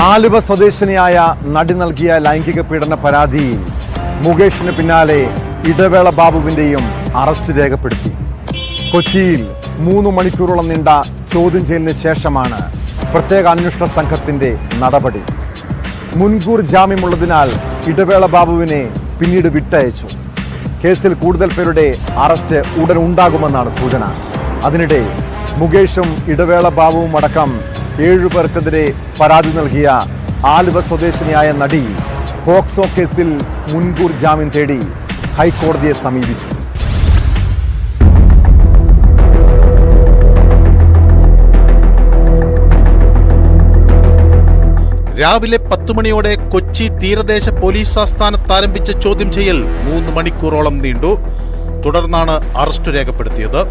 ആലുവ സ്വദേശിനിയായ നടി നൽകിയ ലൈംഗിക പീഡന പരാതിയിൽ മുകേഷിന് പിന്നാലെ ഇടവേള ബാബുവിന്റെയും അറസ്റ്റ് രേഖപ്പെടുത്തി. കൊച്ചിയിൽ 3 മണിക്കൂറോളം നീണ്ട ചോദ്യം ചെയ്യലിന് ശേഷമാണ് പ്രത്യേക അന്വേഷണ സംഘത്തിന്റെ നടപടി. മുൻകൂർ ജാമ്യമുള്ളതിനാൽ ഇടവേള ബാബുവിനെ പിന്നീട് വിട്ടയച്ചു. കേസിൽ കൂടുതൽ പേരുടെ അറസ്റ്റ് ഉടൻ ഉണ്ടാകുമെന്നാണ് സൂചന. അതിനിടെ മുകേഷും ഇടവേള ബാബുവും അടക്കം 7 പേർക്കെതിരെ പരാതി നൽകിയ ആലുവ സ്വദേശിനിയായ നടി പോക്സോ കേസിൽ മുൻകൂർ ജാമ്യം തേടി ഹൈക്കോടതിയെ സമീപിച്ചു. രാവിലെ 10 മണിയോടെ കൊച്ചി തീരദേശ പോലീസ് ആസ്ഥാനത്ത് ആരംഭിച്ച ചോദ്യം ചെയ്യൽ 3 മണിക്കൂറോളം നീണ്ടു. തുടർന്നാണ് അറസ്റ്റ് രേഖപ്പെടുത്തിയത്.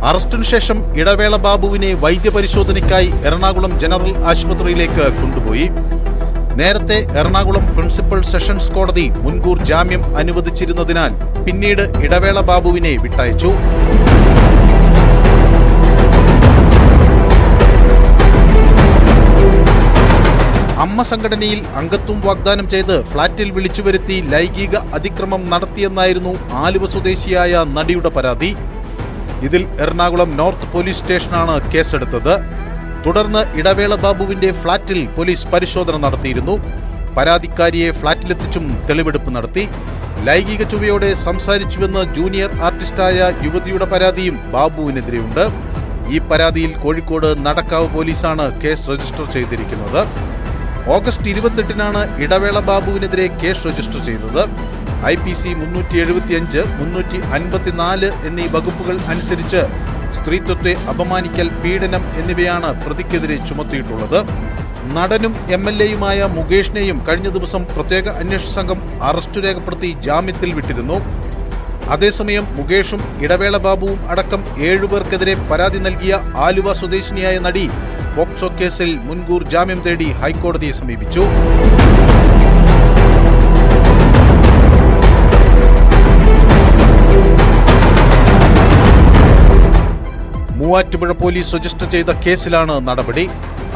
അറസ്റ്റിനു ശേഷം ഇടവേള ബാബുവിനെ വൈദ്യപരിശോധനയ്ക്കായി എറണാകുളം ജനറൽ ആശുപത്രിയിലേക്ക് കൊണ്ടുപോയി. നേരത്തെ എറണാകുളം പ്രിൻസിപ്പൽ സെഷൻസ് കോടതി മുൻകൂർ ജാമ്യം അനുവദിച്ചിരുന്നതിനാൽ പിന്നീട് ഇടവേള ബാബുവിനെ വിട്ടയച്ചു. അമ്മ സംഘടനയിൽ അംഗത്വം വാഗ്ദാനം ചെയ്ത് ഫ്ളാറ്റിൽ വിളിച്ചുവരുത്തി ലൈംഗിക അതിക്രമം നടത്തിയെന്നായിരുന്നു ആലുവ സ്വദേശിയായ നടിയുടെ പരാതി. ഇതിൽ എറണാകുളം നോർത്ത് പോലീസ് സ്റ്റേഷനാണ് കേസെടുത്തത്. തുടർന്ന് ഇടവേള ബാബുവിന്റെ ഫ്ളാറ്റിൽ പോലീസ് പരിശോധന നടത്തിയിരുന്നു. പരാതിക്കാരിയെ ഫ്ളാറ്റിലെത്തിച്ചും തെളിവെടുപ്പ് നടത്തി. ലൈംഗിക ചുവയോടെ സംസാരിച്ചുവെന്ന് ജൂനിയർ ആർട്ടിസ്റ്റായ യുവതിയുടെ പരാതിയും ബാബുവിനെതിരെയുണ്ട്. ഈ പരാതിയിൽ കോഴിക്കോട് നടക്കാവ് പോലീസാണ് കേസ് രജിസ്റ്റർ ചെയ്തിരിക്കുന്നത്. ഓഗസ്റ്റ് 28-നാണ് ഇടവേള ബാബുവിനെതിരെ കേസ് രജിസ്റ്റർ ചെയ്തത്. IPC 375, 354 എന്നീ വകുപ്പുകൾ അനുസരിച്ച് സ്ത്രീത്വത്തെ അപമാനിക്കൽ, പീഡനം എന്നിവയാണ് പ്രതിക്കെതിരെ ചുമത്തിയിട്ടുള്ളത്. നടനും MLA-യുമായ മുകേഷിനെയും കഴിഞ്ഞ ദിവസം പ്രത്യേക അന്വേഷണ സംഘം അറസ്റ്റ് രേഖപ്പെടുത്തി ജാമ്യത്തിൽ വിട്ടിരുന്നു. അതേസമയം മുകേഷും ഇടവേള ബാബുവും അടക്കം 7 പേർക്കെതിരെ പരാതി നൽകിയ ആലുവ സ്വദേശിനിയായ നടി പോക്സോ കേസിൽ മുൻകൂർ ജാമ്യം തേടി ഹൈക്കോടതിയെ സമീപിച്ചു. മൂവാറ്റുപുഴ പോലീസ് രജിസ്റ്റർ ചെയ്ത കേസിലാണ് നടപടി.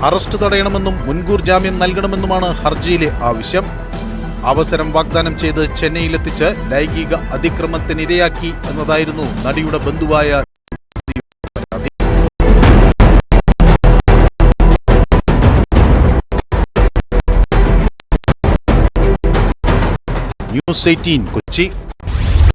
അറസ്റ്റ് തടയണമെന്നും മുൻകൂർ ജാമ്യം നൽകണമെന്നുമാണ് ഹർജിയിലെ ആവശ്യം. അവസരം വാഗ്ദാനം ചെയ്ത് ചെന്നൈയിലെത്തിച്ച് ലൈംഗിക അതിക്രമത്തിനിരയാക്കി എന്നതായിരുന്നു നടിയുടെ ബന്ധുവായ ന്യൂസ് 18 കൊച്ചി.